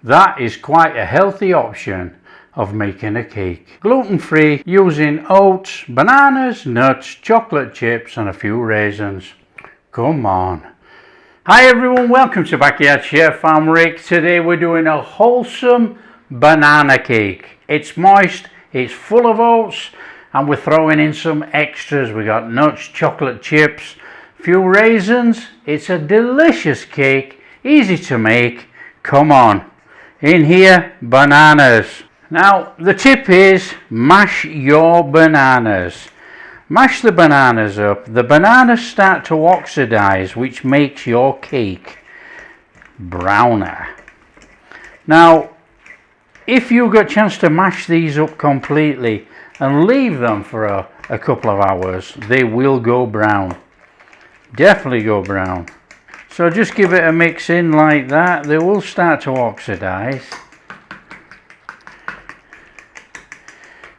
That is quite a healthy option of making a cake. Gluten-free, using oats, bananas, nuts, chocolate chips and a few raisins. Come on. Hi everyone, welcome to Backyard Chef. I'm Rick. Today we're doing a wholesome banana cake. It's moist, it's full of oats, and we're throwing in some extras. We got nuts, chocolate chips, a few raisins. It's a delicious cake, easy to make. Come on. In here, bananas. Now the tip is mash your bananas. Mash the bananas up. The bananas start to oxidize, which makes your cake browner. Now if you get a chance to mash these up completely and leave them for a couple of hours, they will go brown. Definitely go brown. So just give it a mix in like that. They will start to oxidize.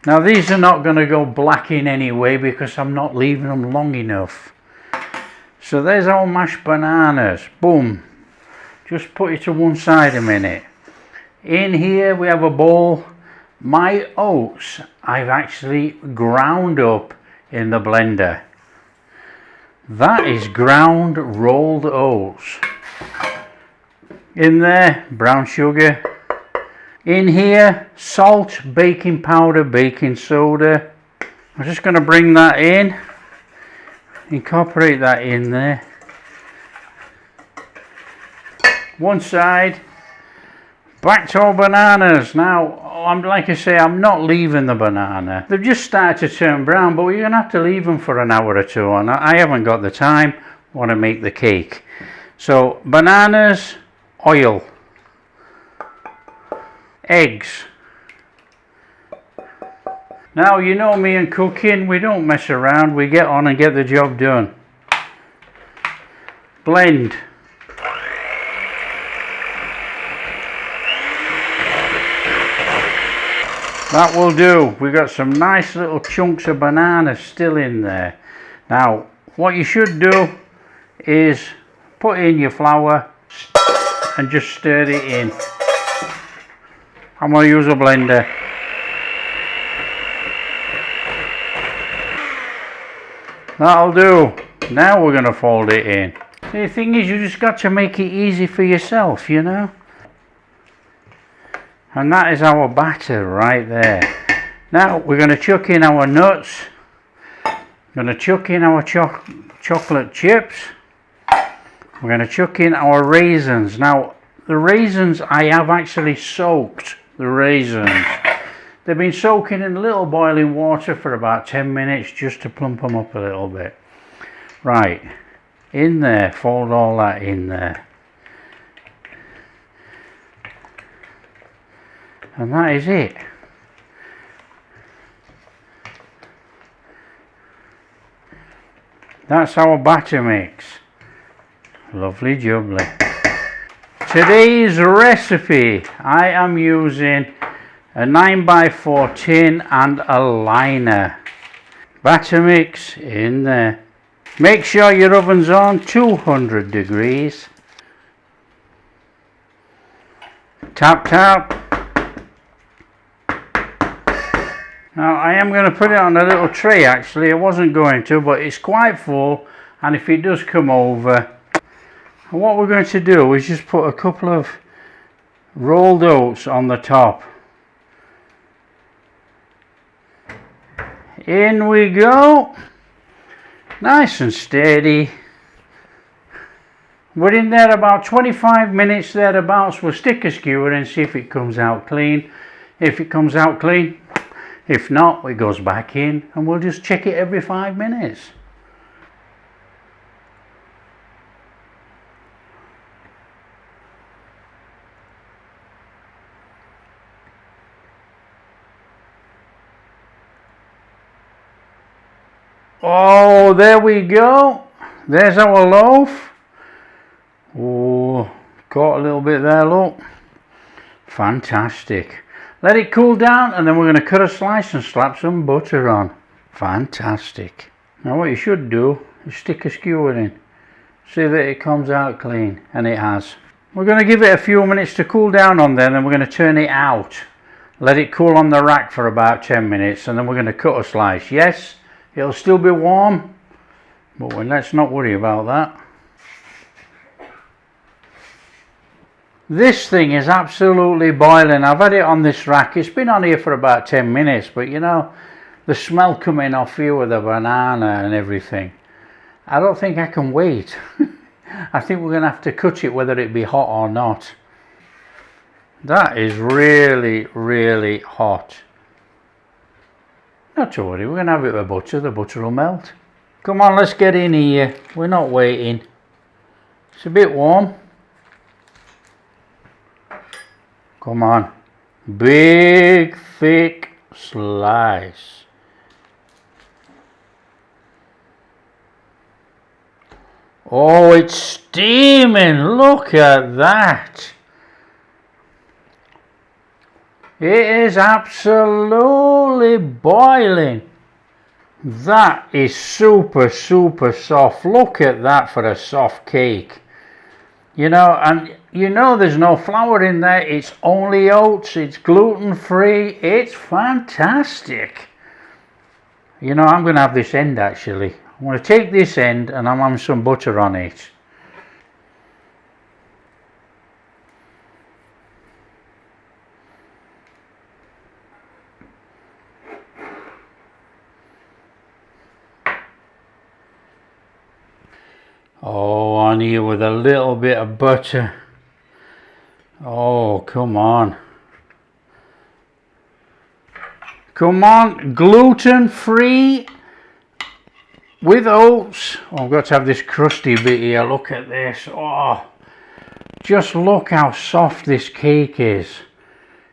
Now these are not going to go black in anyway because I'm not leaving them long enough. So there's our mashed bananas. Boom. Just put it to one side a minute. In here we have a bowl. My oats I've actually ground up in the blender. That is ground rolled oats. In there, brown sugar. In here, salt, baking powder, baking soda. I'm just going to bring that in. Incorporate that in there. One side. Back to our bananas. Now, like I say, I'm not leaving the banana. They've just started to turn brown, but you're going to have to leave them for an hour or two. And I haven't got the time. I want to make the cake. So, bananas, oil, eggs. Now, you know me and cooking. We don't mess around. We get on and get the job done. Blend. That will do. We've got some nice little chunks of banana still in there. Now, what you should do is put in your flour and just stir it in. I'm going to use a blender. That'll do. Now we're going to fold it in. The thing is, you just got to make it easy for yourself, you know. And that is our batter right there. Now we're going to chuck in our nuts. We're going to chuck in our chocolate chips. We're going to chuck in our raisins. Now the raisins, I have actually soaked the raisins. They've been soaking in a little boiling water for about 10 minutes just to plump them up a little bit. Right, in there, fold all that in there. And that is it. That's our batter mix. Lovely jubbly. Today's recipe, I am using a 9x4 tin and a liner. Batter mix in there. Make sure your oven's on 200 degrees. Tap tap. Now I am going to put it on a little tray actually. I wasn't going to, but it's quite full, and if it does come over, what we're going to do is just put a couple of rolled oats on the top. In we go. Nice and steady. We're in there about 25 minutes thereabouts. We'll stick a skewer and see if it comes out clean. If it comes out clean, if not, it goes back in, and we'll just check it every 5 minutes. Oh, there we go. There's our loaf. Oh, caught a little bit there, look. Fantastic. Let it cool down, and then we're going to cut a slice and slap some butter on. Fantastic. Now what you should do is stick a skewer in. See that it comes out clean, and it has. We're going to give it a few minutes to cool down on there, and then we're going to turn it out. Let it cool on the rack for about 10 minutes, and then we're going to cut a slice. Yes, it'll still be warm, but let's not worry about that. This thing is absolutely boiling. I've had it on this rack. It's been on here for about 10 minutes, but you know, the smell coming off here with the banana and everything. I don't think I can wait. I think we're going to have to cut it whether it be hot or not. That is really, really hot. Not to worry, we're going to have it with butter. The butter will melt. Come on, let's get in here. We're not waiting. It's a bit warm. Come on. Big, thick slice. Oh, it's steaming. Look at that. It is absolutely boiling. That is super, super soft. Look at that for a soft cake. You know, and you know there's no flour in there. It's only oats. It's gluten-free. It's fantastic. You know, I'm going to have this end actually. I'm going to take this end and I'm having some butter on it. Oh, on here with a little bit of butter. Oh, come on. Come on, gluten-free with oats. Oh, I've got to have this crusty bit here. Look at this. Oh, just look how soft this cake is.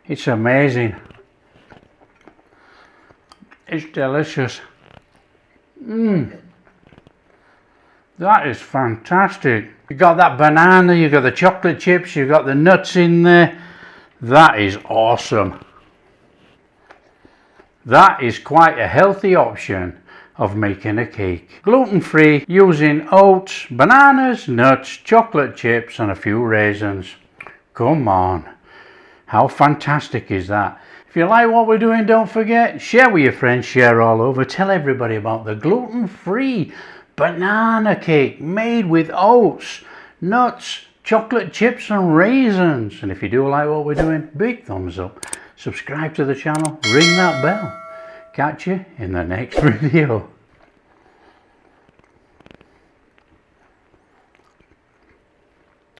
It's amazing. It's delicious. That is fantastic. You got that banana, you got the chocolate chips, you got the nuts in there. That is awesome. That is quite a healthy option of making a cake. Gluten-free, using oats, bananas, nuts, chocolate chips and a few raisins. Come on. How fantastic is that? If you like what we're doing, don't forget, share with your friends, share all over. Tell everybody about the gluten-free banana cake made with oats, nuts, chocolate chips and raisins. And if you do like what we're doing, big thumbs up. Subscribe to the channel, ring that bell. Catch you in the next video.